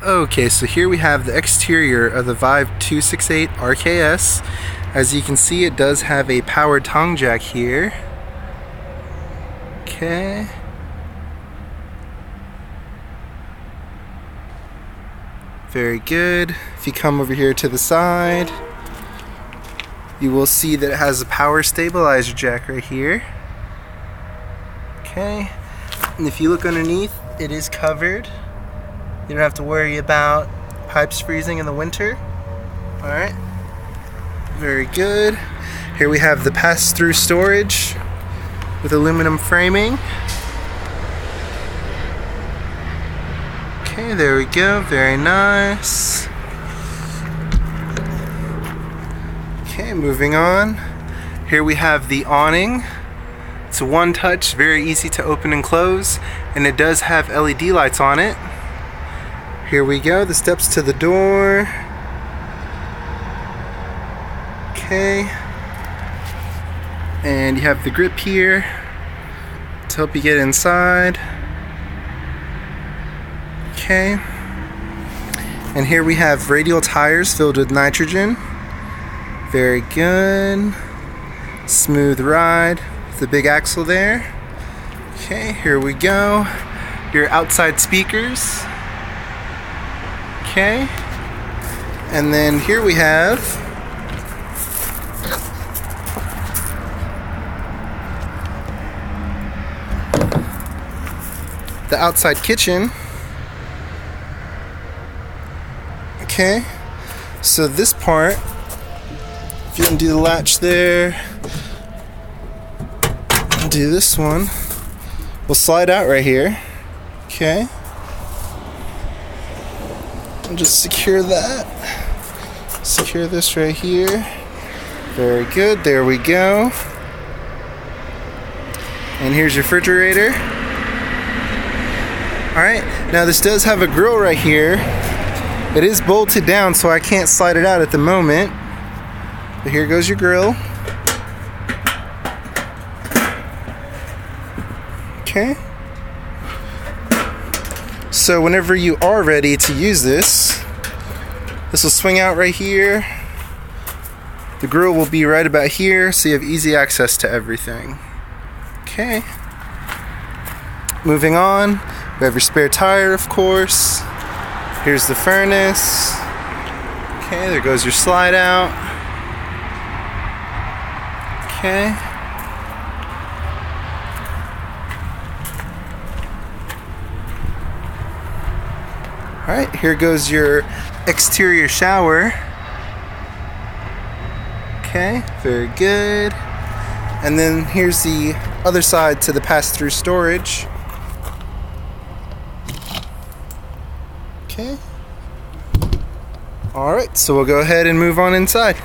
Okay, so here we have the exterior of the Vive 268 RKS. As you can see, it does have a power tongue jack here. Okay. Very good. If you come over here to the side, you will see that it has a power stabilizer jack right here. Okay. And if you look underneath, it is covered. You don't have to worry about pipes freezing in the winter. Alright. Very good. Here we have the pass-through storage with aluminum framing. Okay, there we go. Very nice. Okay, moving on. Here we have the awning. It's a one-touch, very easy to open and close, and it does have LED lights on it. Here we go, the steps to the door. Okay. And you have the grip here to help you get inside. Okay. And here we have radial tires filled with nitrogen. Very good. Smooth ride with the big axle there. Okay, here we go. Your outside speakers. Okay. And then here we have the outside kitchen. Okay. So this part, if you can do the latch there, do this one, will slide out right here. Okay. And just secure that. Secure this right here. Very good. There we go. And here's your refrigerator. Alright, now this does have a grill right here. It is bolted down, so I can't slide it out at the moment. But here goes your grill. Okay. So whenever you are ready to use this will swing out right here. The grill will be right about here, so you have easy access to everything. Okay. Moving on, we have your spare tire, of course. Here's the furnace. Okay, there goes your slide out. Okay. Alright, here goes your exterior shower. Okay, very good. And then here's the other side to the pass-through storage. Okay. Alright, so we'll go ahead and move on inside.